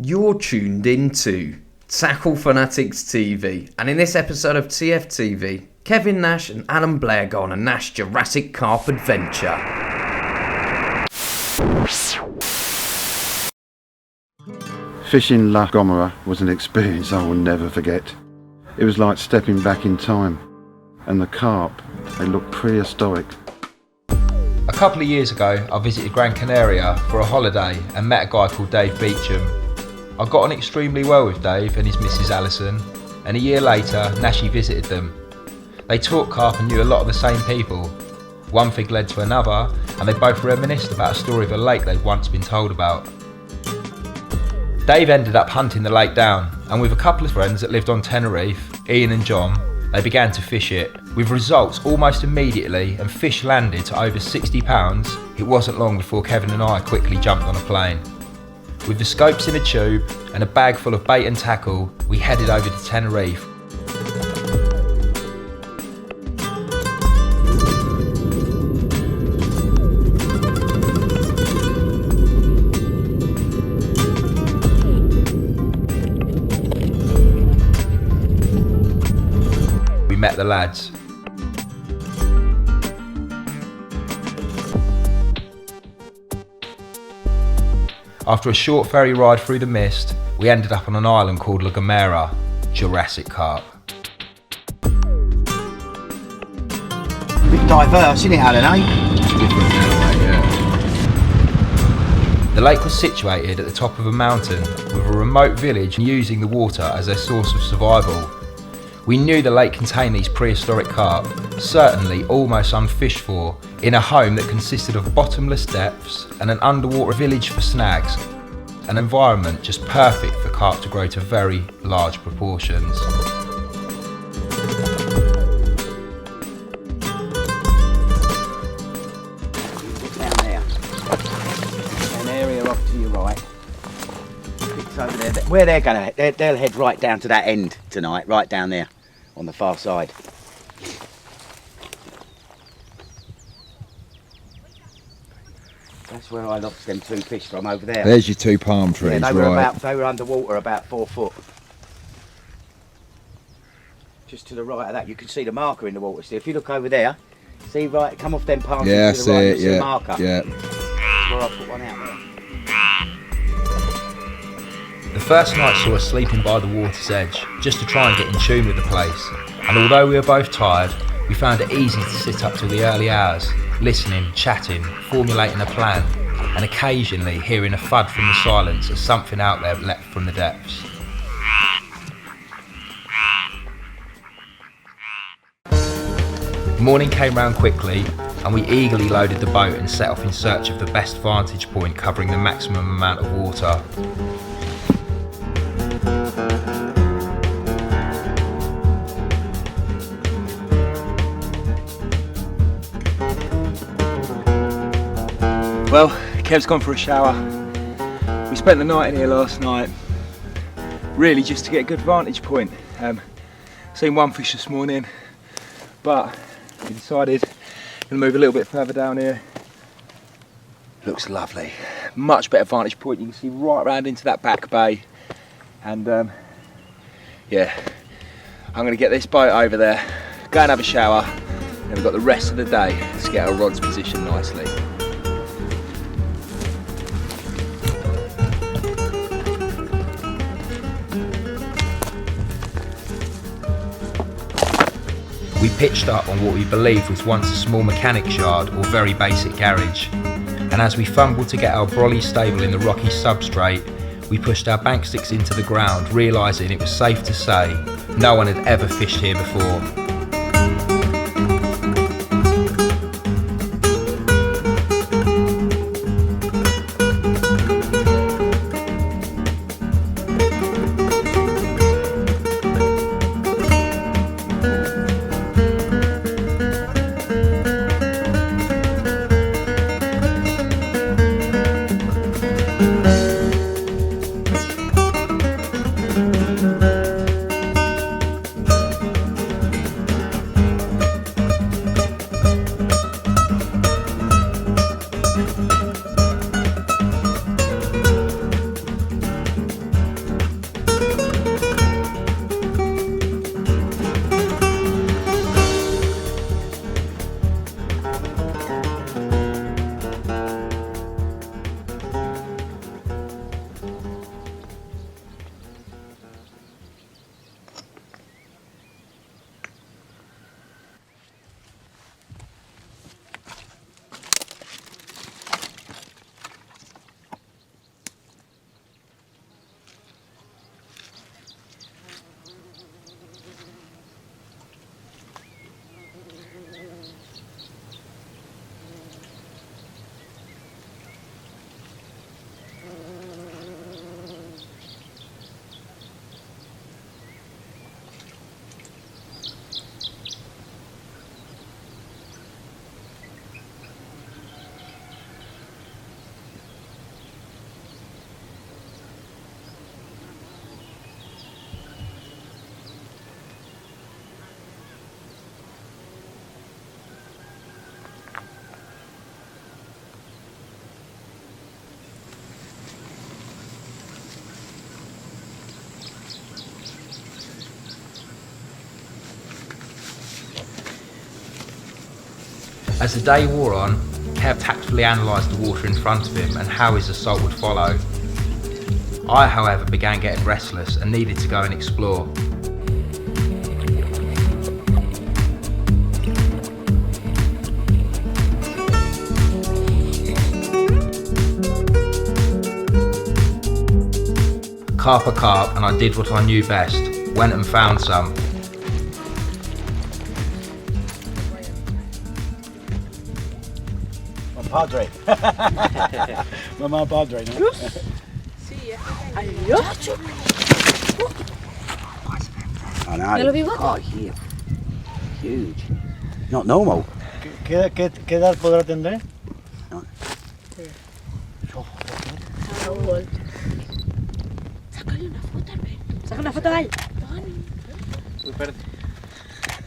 You're tuned into Tackle Fanatics TV, and in this episode of TFTV, Kevin Nash and Alan Blair go on a Nash Jurassic Carp adventure. Fishing La Gomera was an experience I will never forget. It was like stepping back in time, and the carp, they looked prehistoric. A couple of years ago, I visited Gran Canaria for a holiday and met a guy called Dave Beecham. I got on extremely well with Dave and his missus Alison, and a year later, Nashy visited them. They taught carp and knew a lot of the same people. One thing led to another, and they both reminisced about a story of a lake they'd once been told about. Dave ended up hunting the lake down, and with a couple of friends that lived on Tenerife, Ian and John, they began to fish it. With results almost immediately and fish landed to over 60 pounds, it wasn't long before Kevin and I quickly jumped on a plane. With the scopes in a tube and a bag full of bait and tackle, we headed over to Tenerife. We met the lads. After a short ferry ride through the mist, we ended up on an island called La Gomera, Jurassic Carp. Bit diverse, isn't it, Alan, eh? The lake was situated at the top of a mountain with a remote village using the water as their source of survival. We knew the lake contained these prehistoric carp, certainly almost unfished for, in a home that consisted of bottomless depths and an underwater village for snags, an environment just perfect for carp to grow to very large proportions. Down there. An area off to your right. It's over there. Where they're going to, they'll head right down to that end tonight, right down there on the far side. That's where I lost them two fish from, over there. There's your two palm trees, yeah, right. They were underwater about 4 foot. Just to the right of that, you can see the marker in the water. So if you look over there, see right, come off them palm trees Yeah, to the right, see you it, see the yeah, marker. yeah. Where I put one out there. The first night saw us sleeping by the water's edge, just to try and get in tune with the place. And although we were both tired, we found it easy to sit up till the early hours, listening, chatting, formulating a plan, and occasionally hearing a thud from the silence as something out there leapt from the depths. Morning came round quickly, and we eagerly loaded the boat and set off in search of the best vantage point covering the maximum amount of water. Well, Kev's gone for a shower. We spent the night in here last night, really just to get a good vantage point. Seen one fish this morning, but we decided to move a little bit further down here. Looks lovely. Much better vantage point. You can see right round into that back bay. And yeah, I'm gonna get this boat over there, go and have a shower, and we've got the rest of the day to get our rods positioned nicely. We pitched up on what we believed was once a small mechanic's yard or very basic garage, and as we fumbled to get our brolly stable in the rocky substrate, we pushed our bank sticks into the ground, realising it was safe to say no one had ever fished here before. As the day wore on, Kev tactfully analysed the water in front of him and how his assault would follow. I, however, began getting restless and needed to go and explore. Carp a carp, and I did what I knew best, went and found some. Padre. Mamma Padre, no? I know. Oh, here. Huge. Not normal. ¿Qué edad podrá tener? No. Saca una foto a él.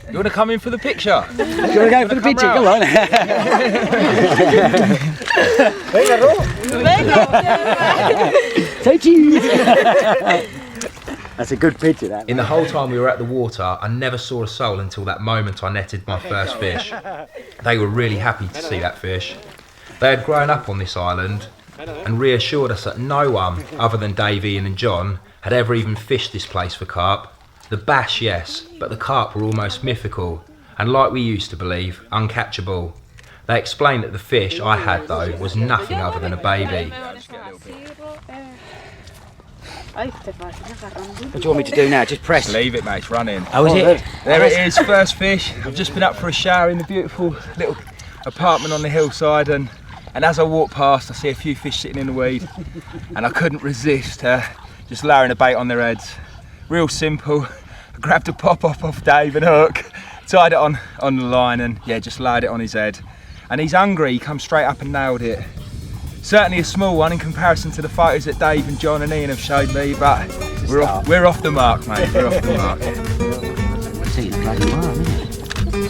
You want to come in for the picture? You want to go for the picture? Come on. Venga, Ro. Say cheese. That's a good picture, that. In the whole time we were at the water, I never saw a soul until that moment I netted my first fish. They were really happy to see that fish. They had grown up on this island and reassured us that no one, other than Dave, Ian and John, had ever even fished this place for carp. The bass, yes, but the carp were almost mythical, and like we used to believe, uncatchable. They explained that the fish I had, though, was nothing other than a baby. What do you want me to do now? Just press? Leave it, mate, it's running. Oh, is it? There it is, first fish. I've just been up for a shower in the beautiful little apartment on the hillside, and as I walk past I see a few fish sitting in the weed, and I couldn't resist just lowering a bait on their heads. Real simple. I grabbed a pop-off off Dave and hook, tied it on the line, and yeah, just laid it on his head. And he's hungry, he come straight up and nailed it. Certainly a small one in comparison to the photos that Dave and John and Ian have showed me, but we're off the mark, mate, we're off the mark. See, it's bloody warm, isn't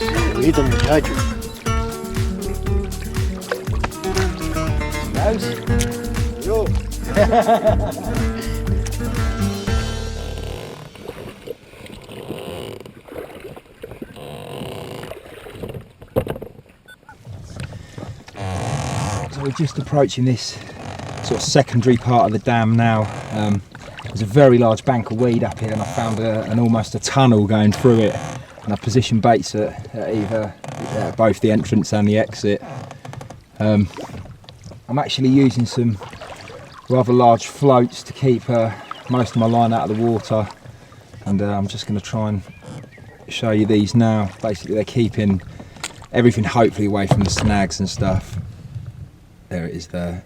it? Bonito, muchacho. Nose? Yo. We're just approaching this sort of secondary part of the dam now. There's a very large bank of weed up here, and I found almost a tunnel going through it, and I positioned baits at either both the entrance and the exit. I'm actually using some rather large floats to keep most of my line out of the water, and I'm just going to try and show you these now. Basically they're keeping everything hopefully away from the snags and stuff. There it is there.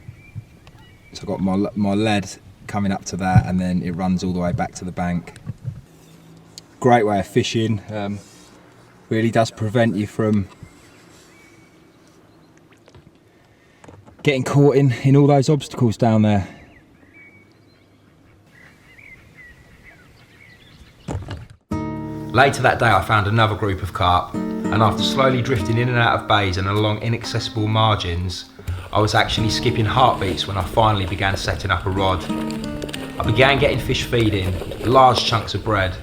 So I've got my lead coming up to that, and then it runs all the way back to the bank. Great way of fishing. Really does prevent you from getting caught in all those obstacles down there. Later that day I found another group of carp, and after slowly drifting in and out of bays and along inaccessible margins, I was actually skipping heartbeats when I finally began setting up a rod. I began getting fish feeding, large chunks of bread.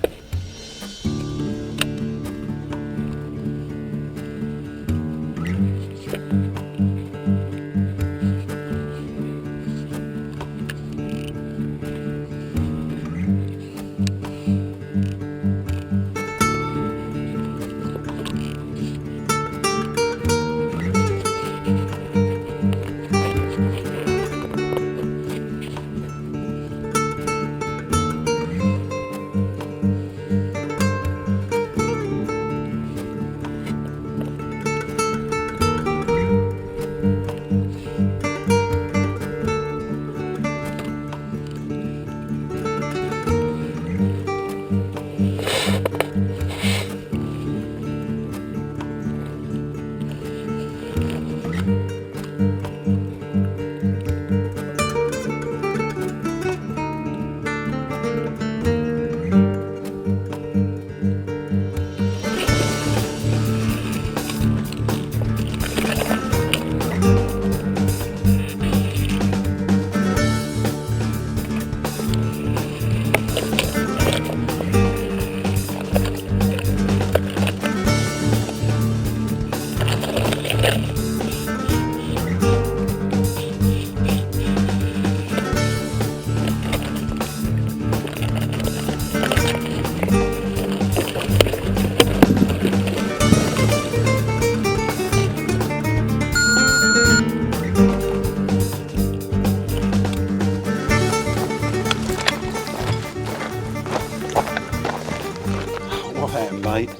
then, mate.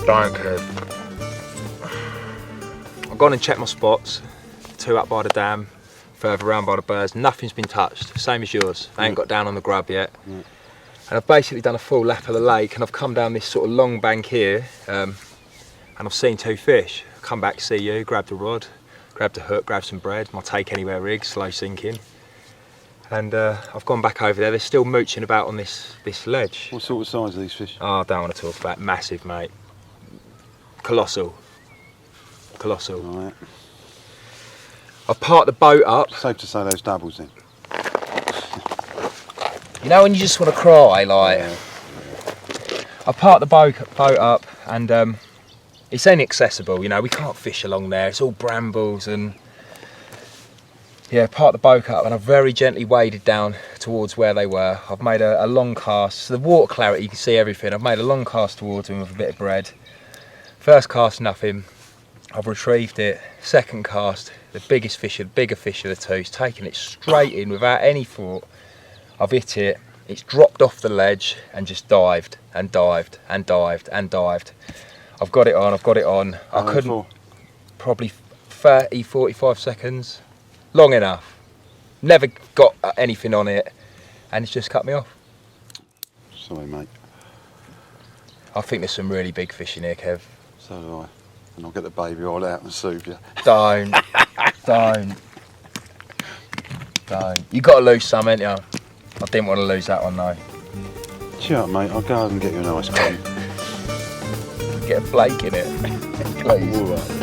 Don't care. I've gone and checked my spots. 2 up by the dam, further around by the birds. Nothing's been touched, same as yours. I ain't got down on the grub yet. And I've basically done a full lap of the lake, and I've come down this sort of long bank here, and I've seen 2 fish. Come back, see you, grabbed a rod, grabbed a hook, grabbed some bread, my take anywhere rig, slow sinking. And I've gone back over there. They're still mooching about on this ledge. What sort of size are these fish? Oh, I don't want to talk about it. Massive, mate. Colossal. Colossal. Right. I've parked the boat up. Safe to say those doubles then. You know when you just want to cry, like. Yeah. I parked the boat up, and it's inaccessible. You know, we can't fish along there. It's all brambles and. Yeah, parked the boat up, and I've very gently waded down towards where they were. I've made a long cast. So the water clarity, you can see everything. I've made a long cast towards them with a bit of bread. First cast, nothing. I've retrieved it. Second cast, the bigger fish of the 2. It's taken it straight in without any thought. I've hit it. It's dropped off the ledge and just dived and dived and dived and dived. I've got it on. I couldn't. Probably 30, 45 seconds. Long enough. Never got anything on it, and it's just cut me off. Sorry, mate. I think there's some really big fish in here, Kev. So do I. And I'll get the baby oil out and soothe you. Don't. You got to lose some, ain't you? I didn't want to lose that one though. Cheer up, mate. I'll go and get you an ice cream. Get a flake in it, please. All right.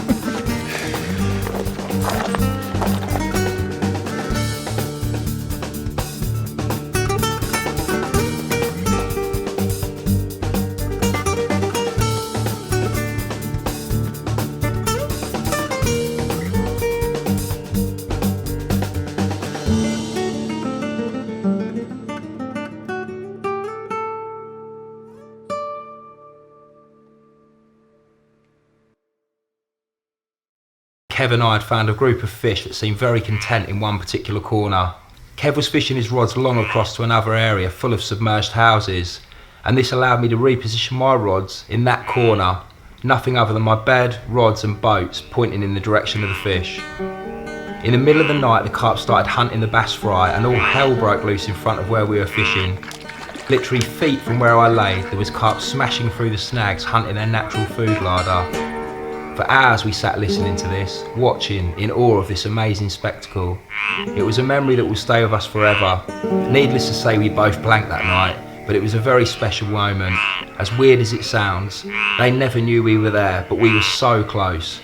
Kev and I had found a group of fish that seemed very content in one particular corner. Kev was fishing his rods long across to another area full of submerged houses, and this allowed me to reposition my rods in that corner, nothing other than my bed, rods and boats pointing in the direction of the fish. In the middle of the night, the carp started hunting the bass fry, and all hell broke loose in front of where we were fishing. Literally feet from where I lay, there was carp smashing through the snags, hunting their natural food larder. For hours we sat listening to this, watching, in awe of this amazing spectacle. It was a memory that will stay with us forever. Needless to say, we both blanked that night, but it was a very special moment. As weird as it sounds, they never knew we were there, but we were so close.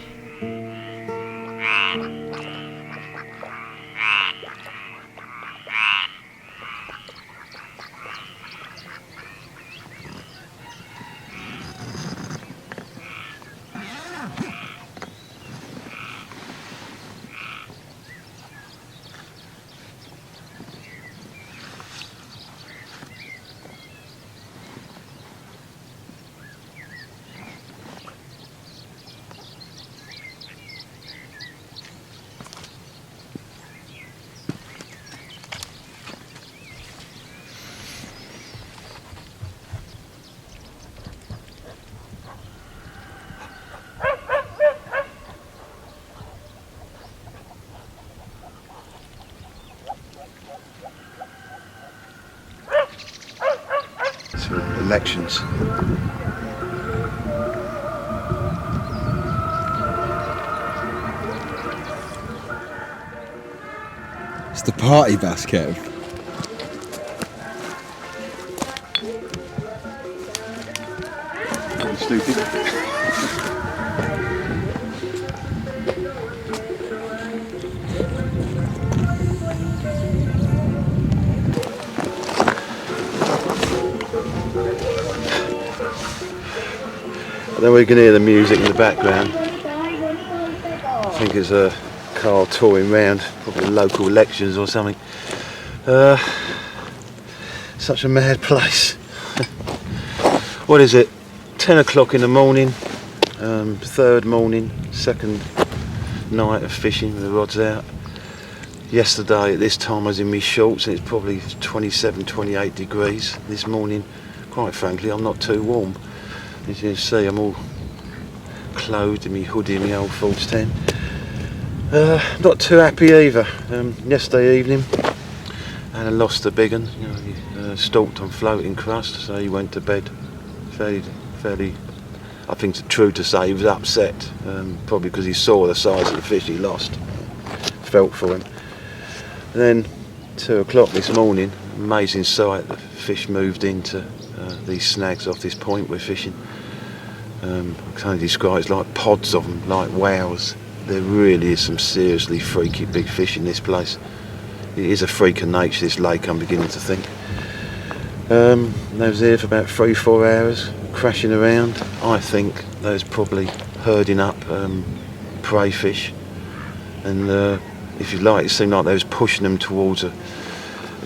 Elections. It's the party bus, Kev. Stupid. Then we can hear the music in the background. I think it's a car touring round, probably local elections or something. Such a mad place. What is it? 10 o'clock in the morning, third morning, second night of fishing with the rods out. Yesterday at this time I was in my shorts and it's probably 27, 28 degrees. This morning, quite frankly, I'm not too warm. As you can see, I'm all clothed in my hoodie and my old false 10. Not too happy either. Yesterday evening, and I lost the big one. You know, he stalked on floating crust, so he went to bed fairly. I think it's true to say he was upset, probably because he saw the size of the fish he lost. Felt for him. And then 2 o'clock this morning, amazing sight. The fish moved into these snags off this point we're fishing. I can only describe it's like pods of them, like whales. There really is some seriously freaky big fish in this place. It is a freak of nature, this lake, I'm beginning to think. They was here for about 3-4 hours, crashing around. I think they was probably herding up prey fish, and if you like, it seemed like they was pushing them towards a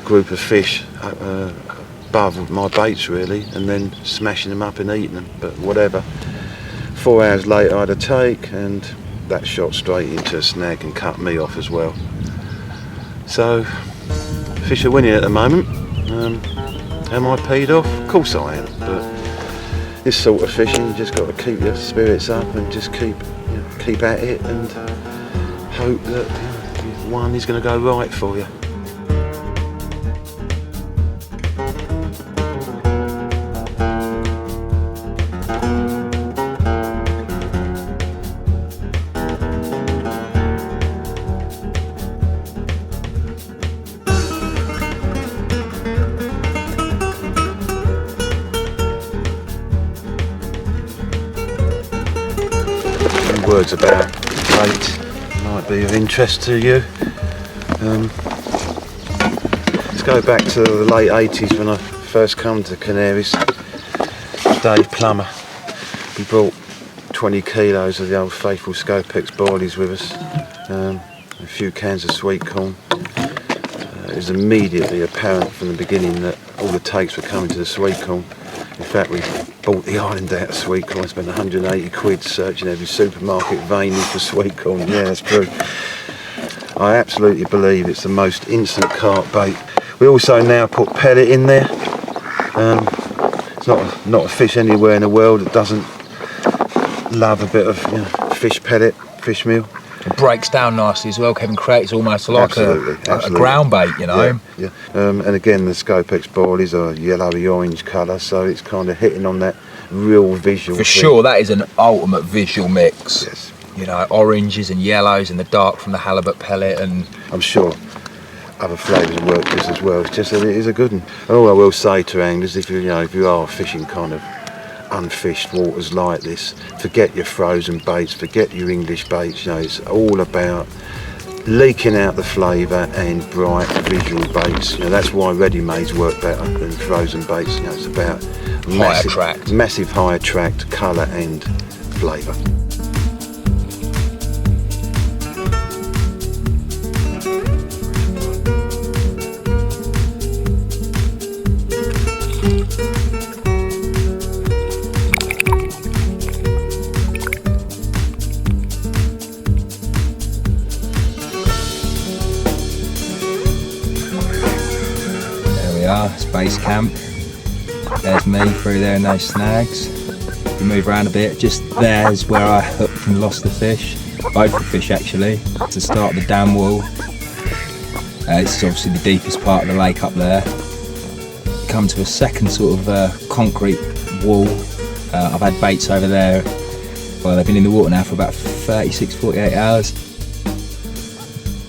group of fish above my baits really, and then smashing them up and eating them, but whatever. 4 hours later I had a take, and that shot straight into a snag and cut me off as well. So, fish are winning at the moment. Am I peed off? Of course I am, but this sort of fishing, you just got to keep your spirits up and just keep at it and hope that one is going to go right for you. Words about bait might be of interest to you. Let's go back to the late 80s when I first come to Canaries. Dave Plummer, we brought 20 kilos of the old faithful Scopex boilies with us, a few cans of sweet corn. It was immediately apparent from the beginning that all the takes were coming to the sweet corn. In fact, we bought the island out of sweet corn, spent 180 quid searching every supermarket vainly for sweet corn. Yeah, that's true. I absolutely believe it's the most instant carp bait. We also now put pellet in there. It's not a fish anywhere in the world that doesn't love a bit of fish pellet, fish meal. It breaks down nicely as well. Kevin creates almost like a ground bait, you know. Yeah. And again, the Scopex boilies are yellowy orange colour, so it's kind of hitting on that real visual. For sure, that is an ultimate visual mix. Yes. You know, oranges and yellows and the dark from the halibut pellet, and I'm sure other flavours work just as well. It's just that it is a good one. And all I will say to anglers, if you are fishing kind of unfished waters like this, forget your frozen baits, forget your English baits. It's all about leaking out the flavour and bright visual baits. That's why ready-mades work better than frozen baits. It's about massive high attract, colour and flavour. It's base camp. There's me through there in those snags. We move around a bit. Just there's where I hooked and lost the fish. Both the fish actually. To start the dam wall. It's obviously the deepest part of the lake up there. Come to a second sort of concrete wall. I've had baits over there. Well, they've been in the water now for about 36-48 hours.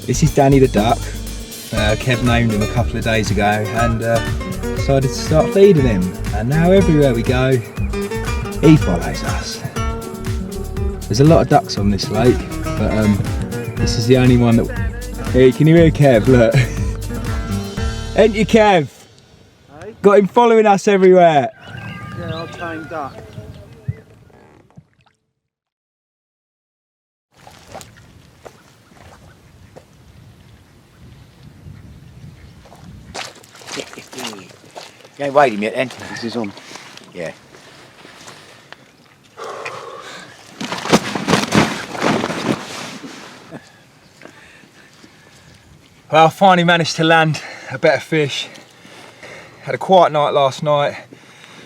This is Danny the duck. Kev named him a couple of days ago and decided to start feeding him, and now everywhere we go he follows us. There's a lot of ducks on this lake, but this is the only one that... Hey, can you hear Kev? Look. Ain't you, Kev? Hey? Got him following us everywhere. Yeah, I'll tame duck. You ain't weighed him yet then? This is on. Yeah. Well, I finally managed to land a better fish. Had a quiet night last night.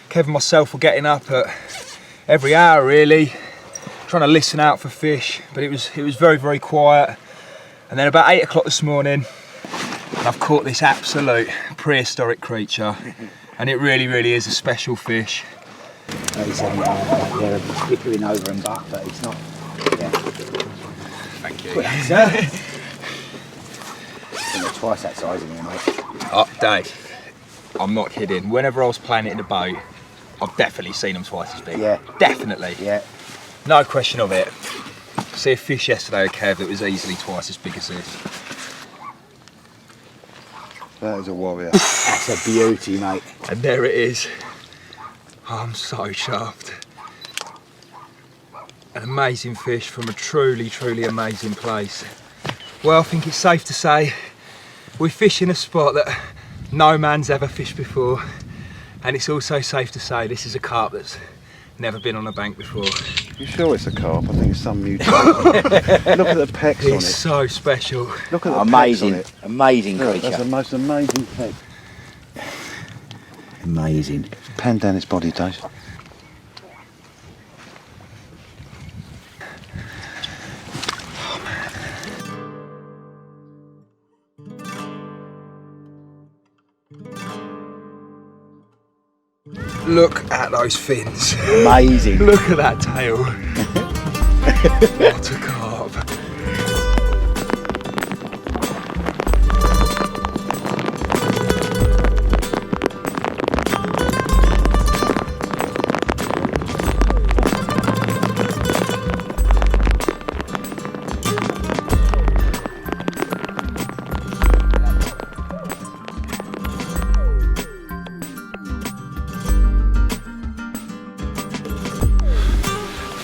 Kev and myself were getting up at every hour really, trying to listen out for fish, but it was very, very quiet. And then about 8 o'clock this morning, I've caught this absolute prehistoric creature, and it really, really is a special fish. He's flickering over and back, but it's not. Yeah. Thank you. Twice that size in here, mate. Oh, Dave, I'm not kidding. Whenever I was playing it in the boat, I've definitely seen them twice as big. Yeah. Definitely. Yeah. No question of it. See a fish yesterday, a Kev, that was easily twice as big as this. That is a warrior. That's a beauty, mate. And there it is. Oh, I'm so chuffed. An amazing fish from a truly, truly amazing place. Well, I think it's safe to say we fish in a spot that no man's ever fished before, and it's also safe to say this is a carp that's never been on a bank before. You sure it's a carp? I think it's some mutation. Look at the pecks on it. It's so special. Look at the amazing, pecks on it. amazing Look, creature. that's the most amazing peck. Amazing. Pan down its body, Dave. Look at those fins. Amazing. Look at that tail. What a carp.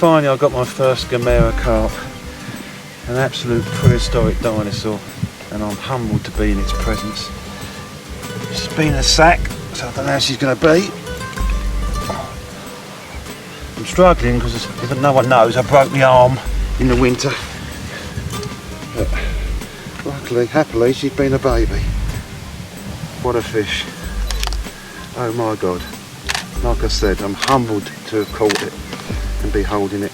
Finally, I got my first Gomera carp, an absolute prehistoric dinosaur, and I'm humbled to be in its presence. She's been a sack, so I don't know how she's going to be. I'm struggling because, if no one knows, I broke my arm in the winter. But luckily, happily, she's been a baby. What a fish. Oh my God. Like I said, I'm humbled to have caught it and be holding it.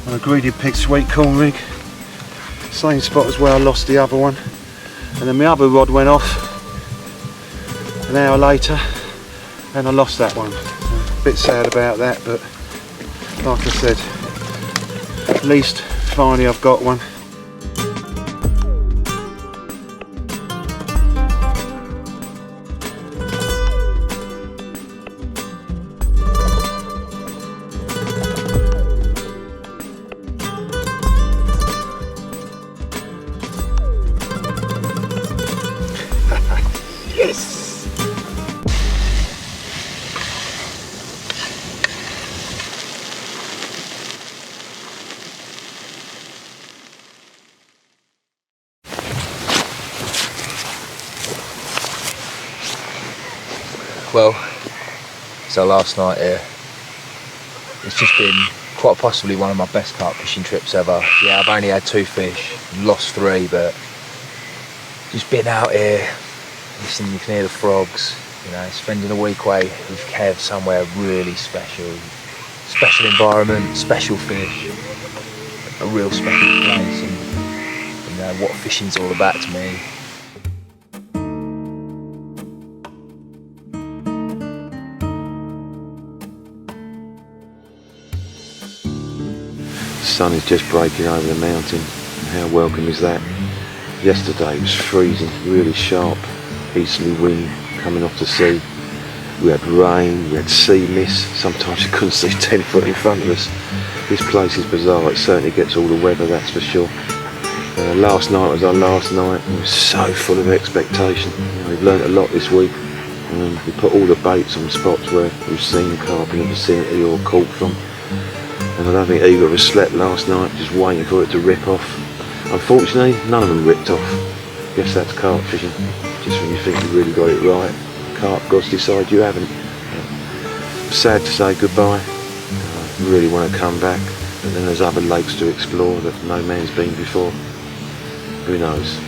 On a greedy pig sweet corn rig, same spot as where I lost the other one, and then my other rod went off an hour later and I lost that one. A bit sad about that, but like I said, at least finally I've got one. Well, so last night here, it's just been quite possibly one of my best carp fishing trips ever. Yeah, I've only had 2 fish, lost 3, but just been out here, listening, you can hear the frogs, you know, spending a week away with Kev somewhere really special. Special environment, special fish, a real special place, and you know, what fishing's all about to me. The sun is just breaking over the mountain, and how welcome is that? Yesterday it was freezing, really sharp easterly wind coming off the sea. We had rain, we had sea mist, sometimes you couldn't see 10 foot in front of us. This place is bizarre, it certainly gets all the weather, that's for sure. Last night was our last night, and we were so full of expectation. You know, we've learnt a lot this week. We put all the baits on spots where we've seen carp in the vicinity or caught from. And I don't think either of us slept last night, just waiting for it to rip off. Unfortunately, none of them ripped off. Guess that's carp fishing. Just when you think you really got it right, carp gods decide you haven't. Sad to say goodbye. I really want to come back, but then there's other lakes to explore that no man's been before. Who knows?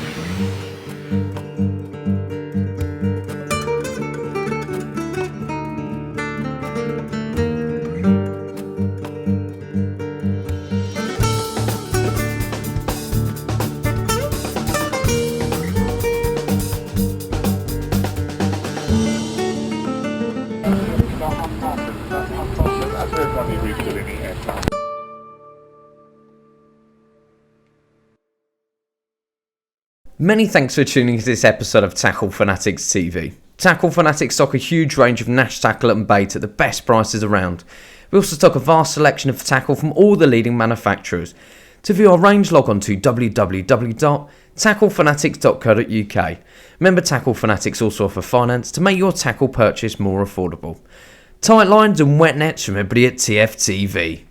Many thanks for tuning into this episode of Tackle Fanatics TV. Tackle Fanatics stock a huge range of Nash tackle and bait at the best prices around. We also stock a vast selection of tackle from all the leading manufacturers. To view our range, log on to www.tacklefanatics.co.uk. Remember, Tackle Fanatics also offer finance to make your tackle purchase more affordable. Tight lines and wet nets from everybody at TFTV.